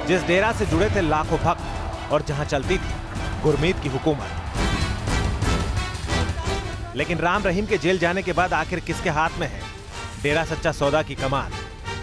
जिस डेरा से जुड़े थे लाखों भक्त और जहां चलती थी गुरमीत की हुकूमत। लेकिन राम रहीम के जेल जाने के बाद आखिर किसके हाथ में है डेरा सच्चा सौदा की कमान?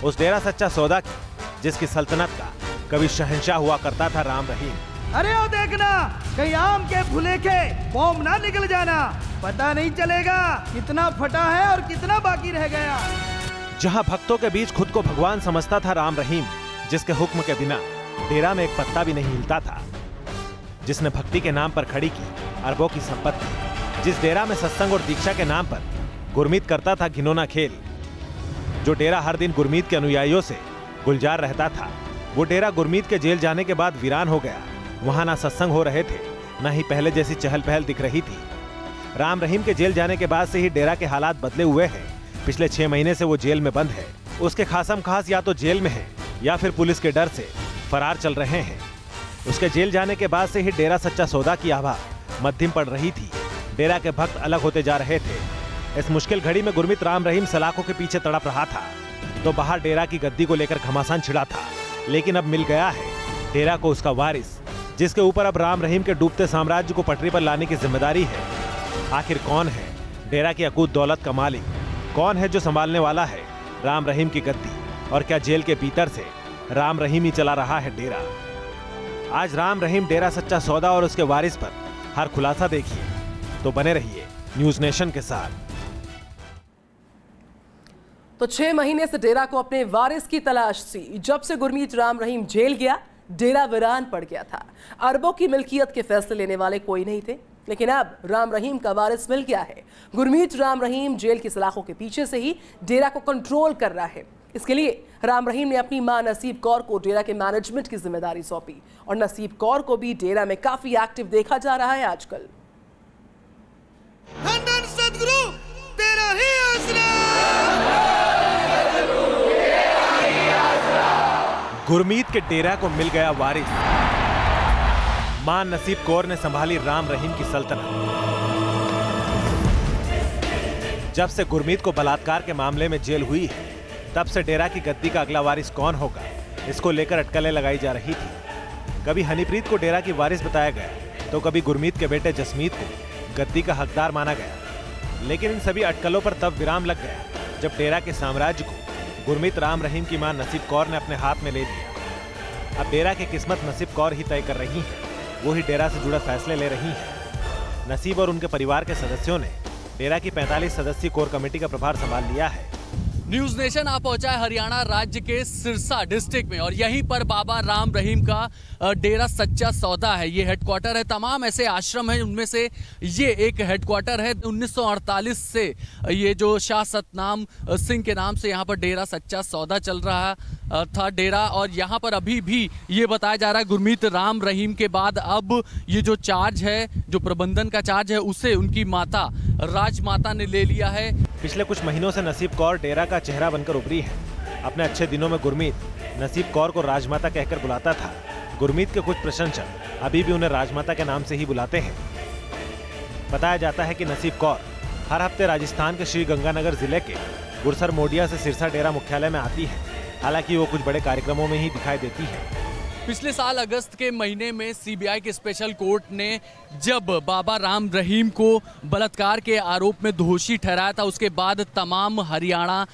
उस डेरा सच्चा सौदा की जिसकी सल्तनत का कभी शहंशाह हुआ करता था राम रहीम। अरे ओ देखना, कहीं आम के फूले के बॉम्ब ना निकल जाना, पता नहीं चलेगा कितना फटा है और कितना बाकी रह गया। जहां भक्तों के बीच खुद को भगवान समझता था राम रहीम, जिसके हुक्म के बिना डेरा में एक पत्ता भी नहीं हिलता था, जिसने भक्ति के नाम पर खड़ी की अरबों की संपत्ति, जिस डेरा में सत्संग और दीक्षा के नाम पर गुरमीत करता था घिनौना खेल, जो डेरा हर दिन गुरमीत के अनुयायियों से गुलजार रहता था, वो डेरा गुरमीत के जेल जाने के बाद वीरान हो गया। वहां ना सत्संग हो रहे थे, ना ही पहले जैसी चहल पहल दिख रही थी। राम रहीम के जेल जाने के बाद से ही डेरा के हालात बदले हुए हैं। पिछले 6 महीने से वो जेल में बंद है। उसके खासम खास या तो जेल में है या फिर पुलिस के डर से फरार चल रहे हैं। उसके जेल जाने के बाद से ही डेरा सच्चा सौदा की आभा मध्यम पड़ रही थी। डेरा के भक्त अलग होते जा रहे थे। इस मुश्किल घड़ी में गुरमीत राम रहीम सलाखों के पीछे तड़प रहा था, तो बाहर डेरा की गद्दी को लेकर घमासान छिड़ा था। लेकिन अब मिल गया है डेरा को उसका वारिस, जिसके ऊपर अब राम रहीम के डूबते साम्राज्य को पटरी पर लाने की जिम्मेदारी है। आखिर कौन है डेरा की अकूत दौलत का मालिक? कौन है जो संभालने वाला है राम रहीम की गद्दी? और क्या जेल के भीतर से राम रहीम ही चला रहा है डेरा? आज राम रहीम डेरा सच्चा सौदा और उसके वारिस पर हर खुलासा देखिए, तो बने रहिए न्यूज नेशन के साथ। तो 6 महीने से डेरा को अपने वारिस की तलाश थी। जब से गुरमीत राम रहीम जेल गया, डेरा वीरान पड़ गया था। अरबों की मिल्कियत के फैसले लेने वाले कोई नहीं थे, लेकिन अब राम रहीम का वारिस मिल गया है। गुरमीत राम रहीम जेल की सलाखों के पीछे से ही डेरा को कंट्रोल कर रहा है। इसके लिए राम रहीम ने अपनी मां नसीब कौर को डेरा के मैनेजमेंट की जिम्मेदारी सौंपी, और नसीब कौर को भी डेरा में काफी एक्टिव देखा जा रहा है आजकल। सदगुरु तेरा ही आसरा। गुरमीत के डेरा को मिल गया वारिस। मां नसीब कौर ने संभाली राम रहीम की सल्तनत। जब से गुरमीत को बलात्कार के मामले में जेल हुई है, तब से डेरा की गद्दी का अगला वारिस कौन होगा, इसको लेकर अटकलें लगाई जा रही थी। कभी हनीप्रीत को डेरा की वारिस बताया गया, तो कभी गुरमीत के बेटे जसमीत को गद्दी का हकदार माना गया। लेकिन इन सभी अटकलों पर तब विराम लग गया, जब डेरा के साम्राज्य को गुरमीत राम रहीम की मां नसीब कौर ने अपने हाथ में ले लिया। अब डेरा की किस्मत नसीब कौर ही तय कर रही है, वो ही डेरा से जुड़े फैसले ले रही है। नसीब और उनके परिवार के सदस्यों ने डेरा की 45 सदस्यीय कोर कमेटी का प्रभार संभाल लिया है। न्यूज नेशन आप पहुंचा है हरियाणा राज्य के सिरसा डिस्ट्रिक्ट में, और यहीं पर बाबा राम रहीम का डेरा सच्चा सौदा है। ये हेडक्वार्टर है। तमाम ऐसे आश्रम हैं, उनमें से ये एक हेडक्वार्टर है। 1948 से ये जो शाह सतनाम सिंह के नाम से यहाँ पर डेरा सच्चा सौदा चल रहा था डेरा, और यहाँ पर अभी भी ये बताया जा रहा है गुरमीत राम रहीम के बाद अब ये जो चार्ज है, जो प्रबंधन का चार्ज है, उसे उनकी माता राजमाता ने ले लिया है। पिछले कुछ महीनों से नसीब कौर डेरा का चेहरा बनकर उभरी है। अपने अच्छे दिनों में गुरमीत नसीब कौर को राजमाता कहकर बुलाता था। गुरमीत के कुछ प्रशंसक अभी भी उन्हें राजमाता के नाम से ही बुलाते हैं। बताया जाता है कि नसीब कौर हर हफ्ते राजस्थान के श्री गंगानगर जिले के गुरसर मोडिया से सिरसा डेरा मुख्यालय में आती है। हालांकि वो कुछ बड़े कार्यक्रमों में ही दिखाई देती है। पिछले साल अगस्त के महीने में सीबीआई के स्पेशल कोर्ट ने जब बाबा राम रहीम को बलात्कार के आरोप में दोषी ठहराया था, उसके बाद तमाम हरियाणा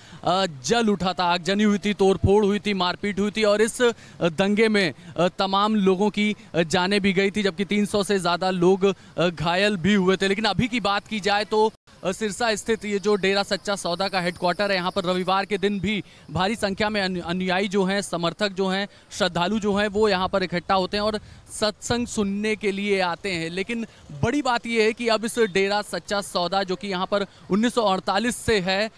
जल उठा था। आगजनी हुई थी, तोड़फोड़ हुई थी, मारपीट हुई थी, और इस दंगे में तमाम लोगों की जानें भी गई थी, जबकि 300 से ज़्यादा लोग घायल भी हुए थे। लेकिन अभी की बात की जाए तो सिरसा स्थित ये जो डेरा सच्चा सौदा का हेडक्वार्टर है, यहाँ पर रविवार के दिन भी भारी संख्या में अनुयायी जो हैं, समर्थक जो हैं, श्रद्धालु जो हैं, वो यहाँ पर इकट्ठा होते हैं और सत्संग सुनने के लिए आते हैं। लेकिन बड़ी बात यह है कि अब इस डेरा सच्चा सौदा जो कि यहाँ पर 1948 से है,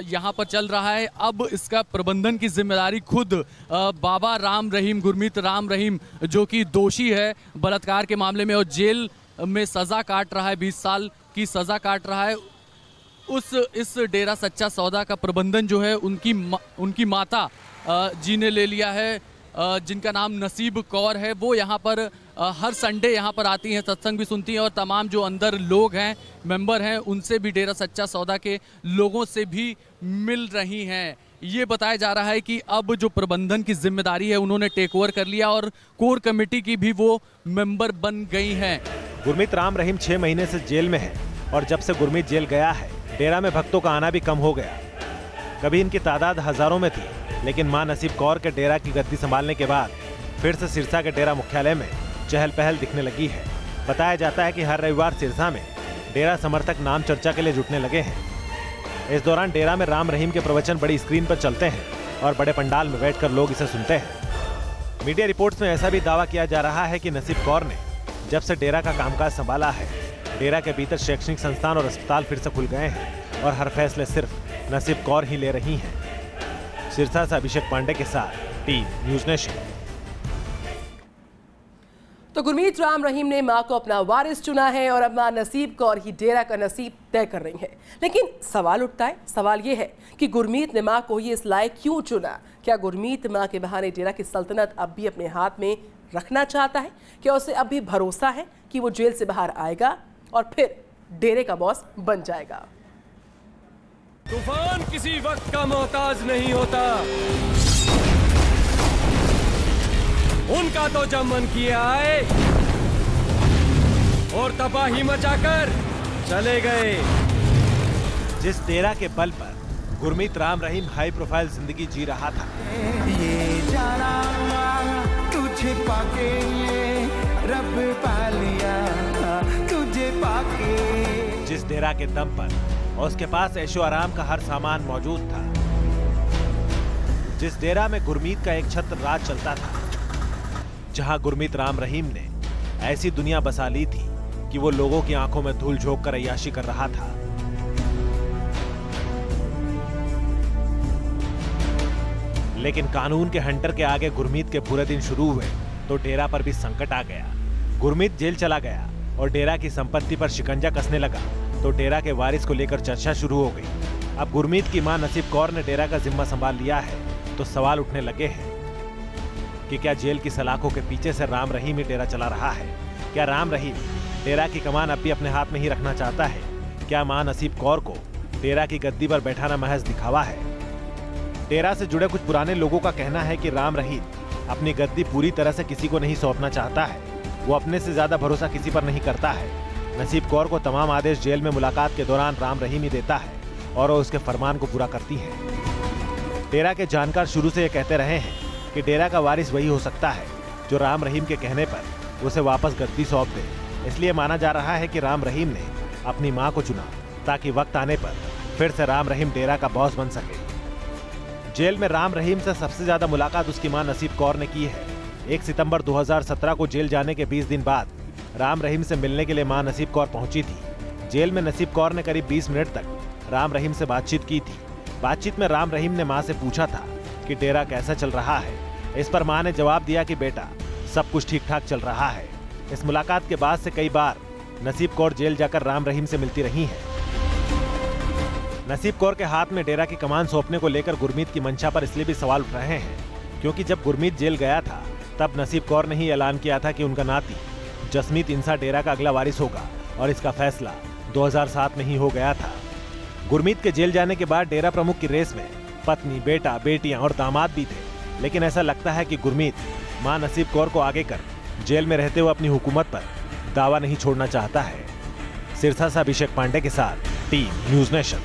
यहाँ पर चल रहा है, अब इसका प्रबंधन की जिम्मेदारी खुद बाबा राम रहीम, गुरमीत राम रहीम, जो कि दोषी है बलात्कार के मामले में और जेल में सज़ा काट रहा है, 20 साल की सज़ा काट रहा है, इस डेरा सच्चा सौदा का प्रबंधन जो है उनकी माता जी ने ले लिया है, जिनका नाम नसीब कौर है। वो यहाँ पर हर संडे यहाँ पर आती हैं, सत्संग भी सुनती हैं, और तमाम जो अंदर लोग हैं, मेंबर हैं, उनसे भी डेरा सच्चा सौदा के लोगों से भी मिल रही हैं। ये बताया जा रहा है कि अब जो प्रबंधन की जिम्मेदारी है उन्होंने टेक ओवर कर लिया और कोर कमेटी की भी वो मेंबर बन गई हैं। गुरमीत राम रहीम 6 महीने से जेल में है और जब से गुरमीत जेल गया है, डेरा में भक्तों का आना भी कम हो गया। कभी इनकी तादाद हजारों में थी, लेकिन मां नसीब कौर के डेरा की गद्दी संभालने के बाद फिर से सिरसा के डेरा मुख्यालय में चहल पहल दिखने लगी है। बताया जाता है कि हर रविवार सिरसा में डेरा समर्थक नाम चर्चा के लिए जुटने लगे हैं। इस दौरान डेरा में राम रहीम के प्रवचन बड़ी स्क्रीन पर चलते हैं और बड़े पंडाल में बैठकर लोग इसे सुनते हैं। मीडिया रिपोर्ट्स में ऐसा भी दावा किया जा रहा है कि नसीब कौर ने जब से डेरा का कामकाज संभाला है, डेरा के भीतर शैक्षणिक संस्थान और अस्पताल फिर से खुल गए हैं और हर फैसले सिर्फ नसीब कौर ही ले रही हैं। सिरसा से अभिषेक पांडे के साथ टीम न्यूज़ नेशन। तो गुरमीत राम रहीम ने मां को अपना वारिस चुना है और अब मां नसीब कौर ही डेरा का नसीब तय कर रही है। लेकिन सवाल उठता है, सवाल ये है कि गुरमीत ने मां को ही इस लायक क्यों चुना? क्या गुरमीत मां के बहाने डेरा की सल्तनत अब भी अपने हाथ में रखना चाहता है? क्या उसे अब भी भरोसा है कि वो जेल से बाहर आएगा और फिर डेरे का बॉस बन जाएगा? तूफान किसी वक्त का मोहताज नहीं होता, उनका तो जब मन किया आए और तबाही मचाकर चले गए। जिस डेरा के बल पर गुरमीत राम रहीम हाई प्रोफाइल जिंदगी जी रहा था, ये जाना तुझे पाके रब पा लिया तुझे पाके। जिस डेरा के दम पर उसके पास ऐशो आराम का हर सामान मौजूद था, जिस डेरा में गुरमीत का एक छत्र राज चलता था, जहां गुरमीत राम रहीम ने ऐसी दुनिया बसा ली थी कि वो लोगों की आंखों में धूल झोंक कर अय्याशी कर रहा था। लेकिन कानून के हंटर के आगे गुरमीत के बुरे दिन शुरू हुए तो डेरा पर भी संकट आ गया। गुरमीत जेल चला गया और डेरा की संपत्ति पर शिकंजा कसने लगा तो डेरा के वारिस को लेकर चर्चा शुरू हो गई। अब गुरमीत की मां नसीब कौर ने डेरा का जिम्मा संभाल लिया है तो सवाल उठने लगे हैं कि क्या जेल की सलाखों के पीछे से राम रहीम ही डेरा चला रहा है? क्या राम रहीम डेरा की कमान अब भी अपने हाथ में ही रखना चाहता है? क्या मां नसीब कौर को डेरा की गद्दी पर बैठाना महज दिखावा है? डेरा से जुड़े कुछ पुराने लोगों का कहना है कि राम रहीम अपनी गद्दी पूरी तरह से किसी को नहीं सौंपना चाहता है। वो अपने से ज्यादा भरोसा किसी पर नहीं करता है। नसीब कौर को तमाम आदेश जेल में मुलाकात के दौरान राम रहीम ही देता है और वो उसके फरमान को पूरा करती है। डेरा के जानकार शुरू से ये कहते रहे हैं कि डेरा का वारिस वही हो सकता है जो राम रहीम के कहने पर उसे वापस गद्दी सौंप दे। इसलिए माना जा रहा है कि राम रहीम ने अपनी मां को चुना ताकि वक्त आने पर फिर से राम रहीम डेरा का बॉस बन सके। जेल में राम रहीम से सबसे ज्यादा मुलाकात उसकी मां नसीब कौर ने की है। 1 सितंबर 2017 को जेल जाने के 20 दिन बाद राम रहीम से मिलने के लिए मां नसीब कौर पहुंची थी। जेल में नसीब कौर ने करीब 20 मिनट तक राम रहीम से बातचीत की थी। बातचीत में राम रहीम ने मां से पूछा था कि डेरा कैसा चल रहा है। इस पर मां ने जवाब दिया कि बेटा सब कुछ ठीक ठाक चल रहा है। इस मुलाकात के बाद से कई बार नसीब कौर जेल जाकर राम रहीम से मिलती रही हैं। नसीब कौर के हाथ में डेरा की कमान सौंपने को लेकर गुरमीत की मंशा पर इसलिए भी सवाल उठ रहे हैं क्योंकि जब गुरमीत जेल गया था तब नसीब कौर ने ही ऐलान किया था कि उनका नाती जसमीत इंसा डेरा का अगला वारिस होगा और इसका फैसला 2007 में ही हो गया था। गुरमीत के जेल जाने के बाद डेरा प्रमुख की रेस में पत्नी, बेटा, बेटियां और दामाद भी थे, लेकिन ऐसा लगता है कि गुरमीत मां नसीब कौर को आगे कर जेल में रहते हुए अपनी हुकूमत पर दावा नहीं छोड़ना चाहता है। सिरसा से अभिषेक पांडे के साथ टीम न्यूज़ नेशन।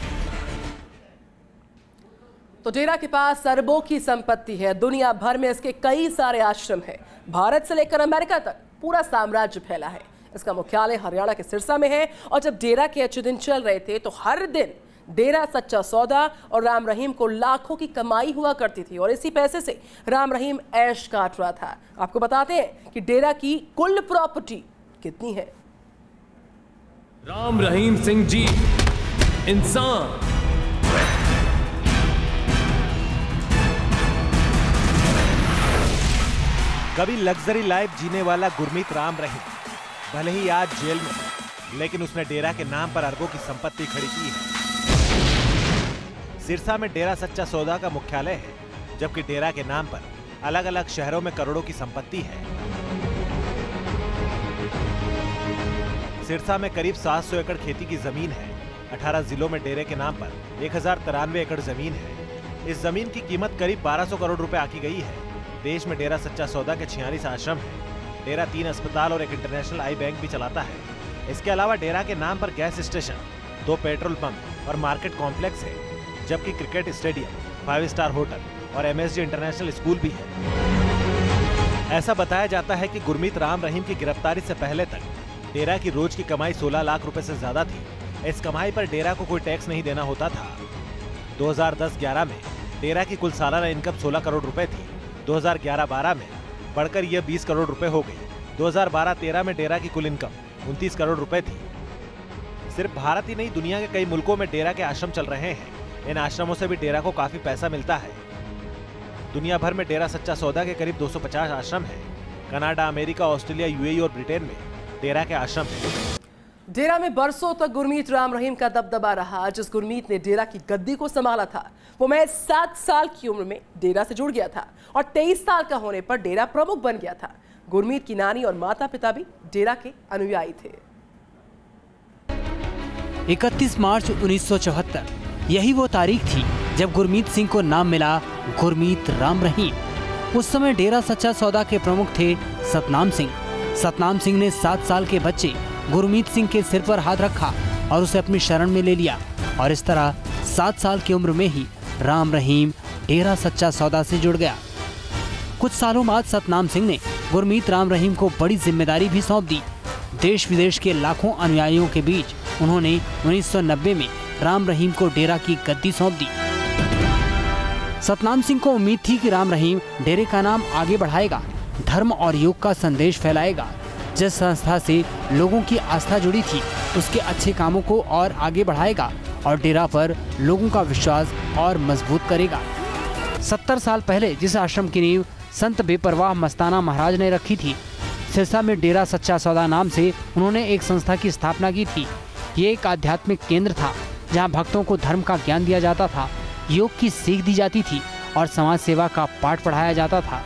तो डेरा के पास अरबों की संपत्ति है, दुनिया भर में इसके कई सारे आश्रम हैं, भारत से लेकर अमेरिका तक पूरा साम्राज्य फैला है। इसका मुख्यालय हरियाणा के सिरसा में है और जब डेरा के अच्छे दिन चल रहे थे तो हर दिन डेरा सच्चा सौदा और राम रहीम को लाखों की कमाई हुआ करती थी और इसी पैसे से राम रहीम ऐश काट रहा था। आपको बताते हैं कि डेरा की कुल प्रॉपर्टी कितनी है। राम रहीम सिंह जी इंसान। कभी लग्जरी लाइफ जीने वाला गुरमीत राम रहीम भले ही आज जेल में है, लेकिन उसने डेरा के नाम पर अरबों की संपत्ति खड़ी की है। सिरसा में डेरा सच्चा सौदा का मुख्यालय है, जबकि डेरा के नाम पर अलग अलग शहरों में करोड़ों की संपत्ति है। सिरसा में करीब 700 एकड़ खेती की जमीन है। 18 जिलों में डेरे के नाम पर 1093 एकड़ जमीन है। इस जमीन की कीमत करीब 1200 करोड़ रुपए आकी गई है। देश में डेरा सच्चा सौदा के 46 आश्रम है। डेरा 3 अस्पताल और एक इंटरनेशनल आई बैंक भी चलाता है। इसके अलावा डेरा के नाम पर गैस स्टेशन, 2 पेट्रोल पंप और मार्केट कॉम्प्लेक्स है, जबकि क्रिकेट स्टेडियम, 5 स्टार होटल और MSG इंटरनेशनल स्कूल भी है। ऐसा बताया जाता है कि गुरमीत राम रहीम की गिरफ्तारी से पहले तक डेरा की रोज की कमाई 16 लाख रुपए से ज्यादा थी। इस कमाई पर डेरा को कोई टैक्स नहीं देना होता था। 2010-11 में डेरा की कुल सालाना इनकम 16 करोड़ रुपए थी। 2011-12 में बढ़कर यह 20 करोड़ रुपए हो गई। 2012-13 में डेरा की कुल इनकम 29 करोड़ रुपए थी। सिर्फ भारत ही नहीं, दुनिया के कई मुल्कों में डेरा के आश्रम चल रहे हैं। इन आश्रमों से भी डेरा को काफी पैसा मिलता है। दुनिया भर में डेरा सच्चा सौदा के करीब 250 आश्रम हैं। कनाडा, अमेरिका, ऑस्ट्रेलिया, UAE और ब्रिटेन में डेरा के आश्रम हैं। डेरा में बरसों तक गुरमीत राम रहीम का दबदबा रहा। जिस गुरमीत ने डेरा की गद्दी को संभाला था, वो महज 7 साल की उम्र में डेरा से जुड़ गया था और 23 साल का होने पर डेरा प्रमुख बन गया था। गुरमीत की नानी और माता पिता भी डेरा के अनुयायी थे। 31 मार्च 1974 यही वो तारीख थी जब गुरमीत सिंह को नाम मिला गुरमीत राम रहीम। उस समय डेरा सच्चा सौदा के प्रमुख थे सतनाम सिंह। सतनाम सिंह ने 7 साल के बच्चे गुरमीत सिंह के सिर पर हाथ रखा और उसे अपनी शरण में ले लिया और इस तरह 7 साल की उम्र में ही राम रहीम डेरा सच्चा सौदा से जुड़ गया। कुछ सालों बाद सतनाम सिंह ने गुरमीत राम रहीम को बड़ी जिम्मेदारी भी सौंप दी। देश विदेश के लाखों अनुयायियों के बीच उन्होंने 1990 में राम रहीम को डेरा की गद्दी सौंप दी। सतनाम सिंह को उम्मीद थी कि राम रहीम डेरे का नाम आगे बढ़ाएगा, धर्म और योग का संदेश फैलाएगा। जिस संस्था से लोगों की आस्था जुड़ी थी, उसके अच्छे कामों को और आगे बढ़ाएगा और डेरा पर लोगों का विश्वास और मजबूत करेगा। 70 साल पहले जिस आश्रम की नींव संत बेपरवाह मस्ताना महाराज ने रखी थी, सिरसा में डेरा सच्चा सौदा नाम से उन्होंने एक संस्था की स्थापना की थी। ये एक आध्यात्मिक केंद्र था जहां भक्तों को धर्म का ज्ञान दिया जाता था, योग की सीख दी जाती थी और समाज सेवा का पाठ पढ़ाया जाता था।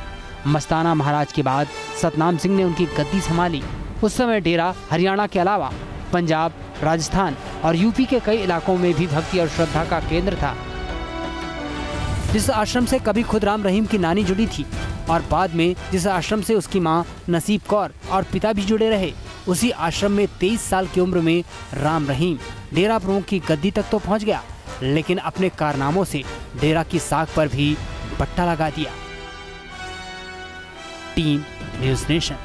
मस्ताना महाराज के बाद सतनाम सिंह ने उनकी गद्दी संभाली। उस समय डेरा हरियाणा के अलावा पंजाब, राजस्थान और यूपी के कई इलाकों में भी भक्ति और श्रद्धा का केंद्र था। जिस आश्रम से कभी खुद राम रहीम की नानी जुड़ी थी और बाद में जिस आश्रम से उसकी मां नसीब कौर और पिता भी जुड़े रहे, उसी आश्रम में 23 साल की उम्र में राम रहीम डेरा प्रमुख की गद्दी तक तो पहुंच गया, लेकिन अपने कारनामों से डेरा की साख पर भी पट्टा लगा दिया। Team news nation.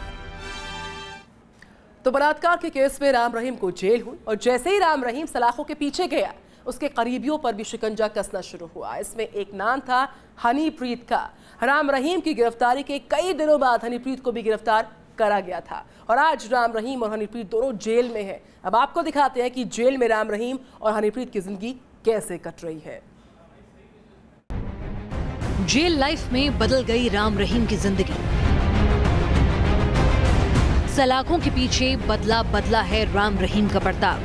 तो बलात्कार के केस में राम रहीम को जेल हुई और जैसे ही राम रहीम सलाखों के पीछे गया, उसके करीबियों पर भी शिकंजा कसना शुरू हुआ। इसमें एक नाम था हनीप्रीत का। राम रहीम की गिरफ्तारी के कई दिनों बाद हनीप्रीत को भी गिरफ्तार करा गया था और आज राम रहीम और हनीप्रीत दोनों जेल में हैं। अब आपको दिखाते हैं कि जेल में राम रहीम और हनीप्रीत की जिंदगी कैसे कट रही है। जेल लाइफ में बदल गई राम रहीम की जिंदगी। सलाखों के पीछे बदला है राम रहीम का बर्ताव।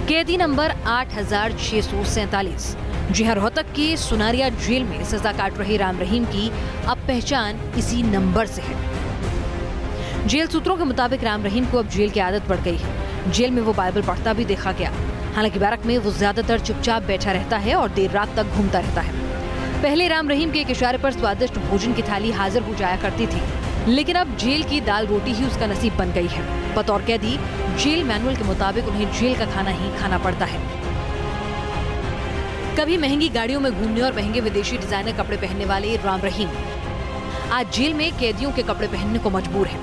कैदी नंबर 8647। जी हाँ, रोहतक के सुनारिया जेल में सजा काट रहे राम रहीम की अब पहचान इसी नंबर से है। जेल सूत्रों के मुताबिक राम रहीम को अब जेल की आदत पड़ गई है। जेल में वो बाइबल पढ़ता भी देखा गया। हालांकि बैरक में वो ज्यादातर चुपचाप बैठा रहता है और देर रात तक घूमता रहता है। पहले राम रहीम के एक इशारे पर स्वादिष्ट भोजन की थाली हाजिर हो जाया करती थी, लेकिन अब जेल की दाल रोटी ही उसका नसीब बन गई है। बतौर कैदी जेल मैनुअल के मुताबिक उन्हें जेल का खाना ही खाना पड़ता है। कभी महंगी गाड़ियों में घूमने और महंगे विदेशी डिजाइनर कपड़े पहनने वाले राम रहीम आज जेल में कैदियों के कपड़े पहनने को मजबूर है।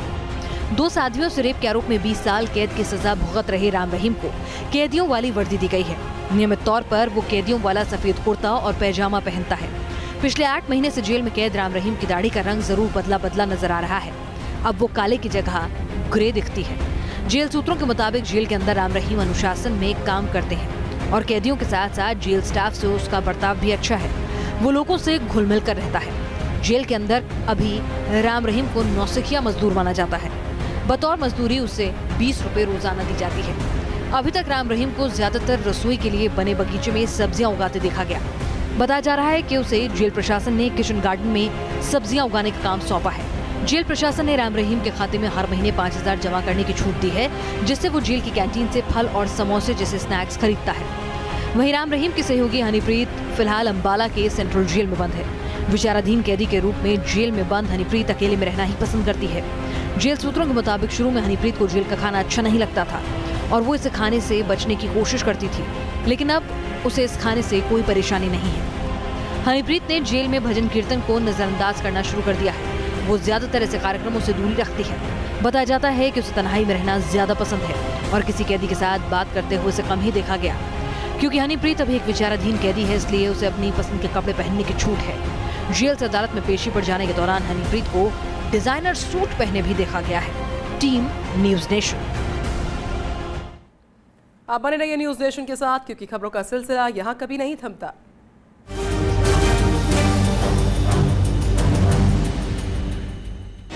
2 साथियों से रेप के आरोप में 20 साल कैद की सजा भुगत रहे राम रहीम को कैदियों वाली वर्दी दी गई है। नियमित तौर पर वो कैदियों वाला सफेद कुर्ता और पैजामा पहनता है। पिछले 8 महीने से जेल में कैद राम रहीम की दाढ़ी का रंग जरूर बदला नजर आ रहा है। अब वो काले की जगह ग्रे दिखती है। जेल सूत्रों के मुताबिक जेल के अंदर राम रहीम अनुशासन में काम करते हैं और कैदियों के साथ साथ जेल स्टाफ से उसका बर्ताव भी अच्छा है। वो लोगों से घुल मिल कर रहता है। जेल के अंदर अभी राम रहीम को नौसिखिया मजदूर माना जाता है। बतौर मजदूरी उसे 20 रुपए रोजाना दी जाती है। अभी तक राम रहीम को ज्यादातर रसोई के लिए बने बगीचे में सब्जियां उगाते देखा गया। बताया जा रहा है कि उसे जेल प्रशासन ने किचन गार्डन में सब्जियां उगाने का काम सौंपा है। जेल प्रशासन ने राम रहीम के खाते में हर महीने 5000 जमा करने की छूट दी है, जिससे वो जेल की कैंटीन से फल और समोसे जैसे स्नैक्स खरीदता है। वहीं राम रहीम की सहयोगी हनीप्रीत फिलहाल अंबाला के सेंट्रल जेल में बंद है। विचाराधीन कैदी के रूप में जेल में बंद हनीप्रीत अकेले में रहना ही पसंद करती है। जेल सूत्रों के मुताबिक शुरू में हनीप्रीत को जेल का खाना अच्छा नहीं लगता था और वो इसे खाने से बचने की कोशिश करती थी, लेकिन अब उसे इस खाने से कोई परेशानी नहीं है। हनीप्रीत ने जेल में भजन कीर्तन को नजरअंदाज करना शुरू कर दिया है। वो ज्यादातर ऐसे कार्यक्रमों से दूरी रखती है। बताया जाता है कि उसे तन्हाई में रहना ज्यादा पसंद है और किसी कैदी के साथ बात करते हुए उसे कम ही देखा गया। क्योंकि हनीप्रीत अभी एक विचाराधीन कैदी है, इसलिए उसे अपनी पसंद के कपड़े पहनने की छूट है। जेल से अदालत में पेशी पर जाने के दौरान हनीप्रीत को डिजाइनर सूट पहने भी देखा गया है। Team news nation. आप बने रहिए न्यूज़ नेशन के साथ, क्योंकि खबरों का सिलसिला यहाँ कभी नहीं थमता।